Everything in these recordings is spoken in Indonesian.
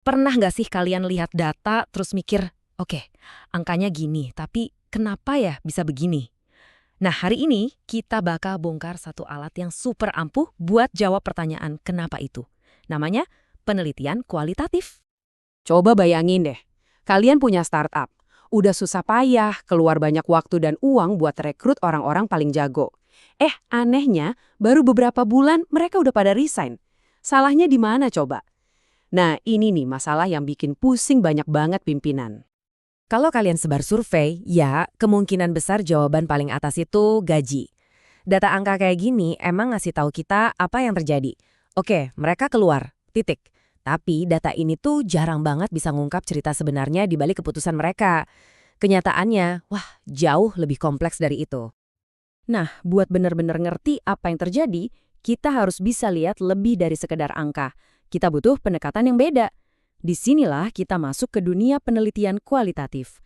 Pernah nggak sih kalian lihat data terus mikir, oke, angkanya gini, tapi kenapa ya bisa begini? Nah, hari ini kita bakal bongkar satu alat yang super ampuh buat jawab pertanyaan kenapa itu. Namanya penelitian kualitatif. Coba bayangin deh, kalian punya startup. Udah susah payah, keluar banyak waktu dan uang buat rekrut orang-orang paling jago. Anehnya, baru beberapa bulan mereka udah pada resign. Salahnya di mana coba? Nah, ini nih masalah yang bikin pusing banyak banget pimpinan. Kalau kalian sebar survei, ya kemungkinan besar jawaban paling atas itu gaji. Data angka kayak gini emang ngasih tahu kita apa yang terjadi. Oke, mereka keluar, titik. Tapi data ini tuh jarang banget bisa ngungkap cerita sebenarnya di balik keputusan mereka. Kenyataannya, wah jauh lebih kompleks dari itu. Nah, buat benar-benar ngerti apa yang terjadi, kita harus bisa lihat lebih dari sekedar angka. Kita butuh pendekatan yang beda. Disinilah kita masuk ke dunia penelitian kualitatif.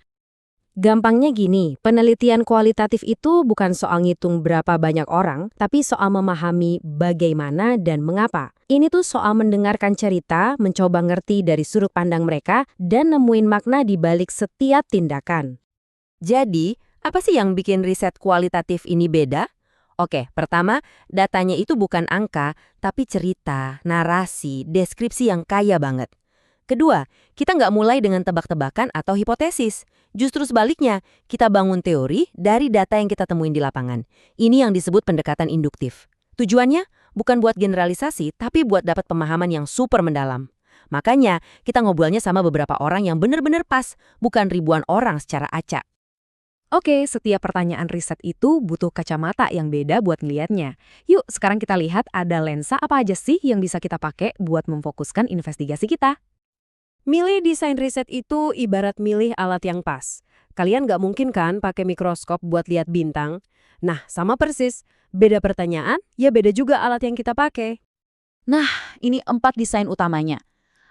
Gampangnya gini, penelitian kualitatif itu bukan soal ngitung berapa banyak orang, tapi soal memahami bagaimana dan mengapa. Ini tuh soal mendengarkan cerita, mencoba ngerti dari sudut pandang mereka, dan nemuin makna di balik setiap tindakan. Jadi, apa sih yang bikin riset kualitatif ini beda? Oke, pertama, datanya itu bukan angka, tapi cerita, narasi, deskripsi yang kaya banget. Kedua, kita nggak mulai dengan tebak-tebakan atau hipotesis. Justru sebaliknya, kita bangun teori dari data yang kita temuin di lapangan. Ini yang disebut pendekatan induktif. Tujuannya bukan buat generalisasi, tapi buat dapat pemahaman yang super mendalam. Makanya, kita ngobrolnya sama beberapa orang yang benar-benar pas, bukan ribuan orang secara acak. Oke, setiap pertanyaan riset itu butuh kacamata yang beda buat ngelihatnya. Yuk, sekarang kita lihat ada lensa apa aja sih yang bisa kita pakai buat memfokuskan investigasi kita. Milih desain riset itu ibarat milih alat yang pas. Kalian nggak mungkin kan pakai mikroskop buat lihat bintang? Nah, sama persis. Beda pertanyaan, ya beda juga alat yang kita pakai. Nah, ini 4 desain utamanya.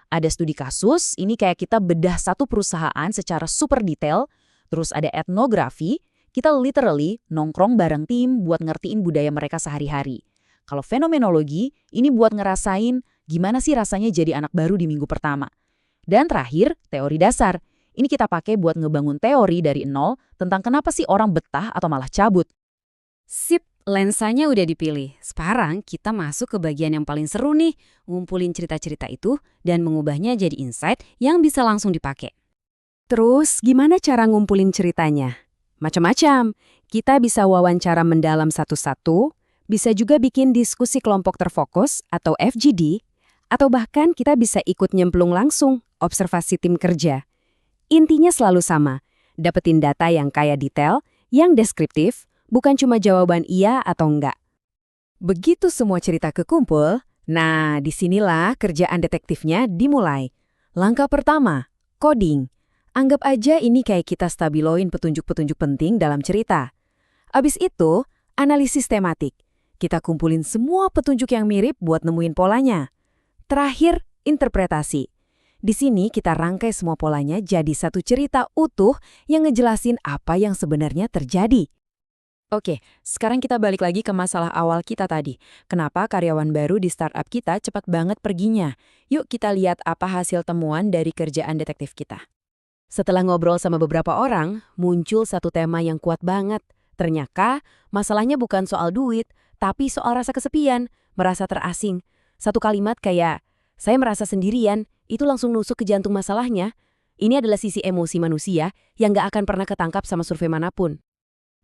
Ada studi kasus, ini kayak kita bedah satu perusahaan secara super detail. Terus ada etnografi, kita literally nongkrong bareng tim buat ngertiin budaya mereka sehari-hari. Kalau fenomenologi, ini buat ngerasain gimana sih rasanya jadi anak baru di minggu pertama. Dan terakhir, teori dasar. Ini kita pakai buat ngebangun teori dari nol tentang kenapa sih orang betah atau malah cabut. Sip, lensanya udah dipilih. Sekarang kita masuk ke bagian yang paling seru nih, ngumpulin cerita-cerita itu dan mengubahnya jadi insight yang bisa langsung dipakai. Terus, gimana cara ngumpulin ceritanya? Macam-macam. Kita bisa wawancara mendalam satu-satu, bisa juga bikin diskusi kelompok terfokus atau FGD, atau bahkan kita bisa ikut nyemplung langsung, observasi tim kerja. Intinya selalu sama, dapetin data yang kaya detail, yang deskriptif, bukan cuma jawaban iya atau enggak. Begitu semua cerita kekumpul, nah disinilah kerjaan detektifnya dimulai. Langkah pertama, coding. Anggap aja ini kayak kita stabiloin petunjuk-petunjuk penting dalam cerita. Abis itu, analisis tematik. Kita kumpulin semua petunjuk yang mirip buat nemuin polanya. Terakhir, interpretasi. Di sini kita rangkai semua polanya jadi satu cerita utuh yang ngejelasin apa yang sebenarnya terjadi. Oke, sekarang kita balik lagi ke masalah awal kita tadi. Kenapa karyawan baru di startup kita cepat banget perginya? Yuk kita lihat apa hasil temuan dari kerjaan detektif kita. Setelah ngobrol sama beberapa orang, muncul satu tema yang kuat banget. Ternyata, masalahnya bukan soal duit, tapi soal rasa kesepian, merasa terasing. Satu kalimat kayak, saya merasa sendirian, itu langsung nusuk ke jantung masalahnya. Ini adalah sisi emosi manusia yang gak akan pernah ketangkap sama survei manapun.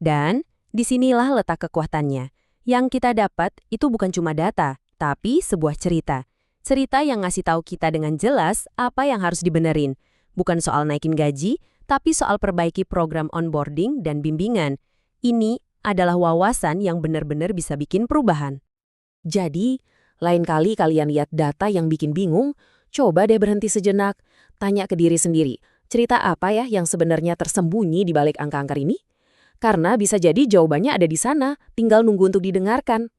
Dan, disinilah letak kekuatannya. Yang kita dapat itu bukan cuma data, tapi sebuah cerita. Cerita yang ngasih tahu kita dengan jelas apa yang harus dibenerin. Bukan soal naikin gaji, tapi soal perbaiki program onboarding dan bimbingan. Ini adalah wawasan yang benar-benar bisa bikin perubahan. Jadi, lain kali kalian lihat data yang bikin bingung, coba deh berhenti sejenak, tanya ke diri sendiri, cerita apa ya yang sebenarnya tersembunyi di balik angka-angka ini? Karena bisa jadi jawabannya ada di sana, tinggal nunggu untuk didengarkan.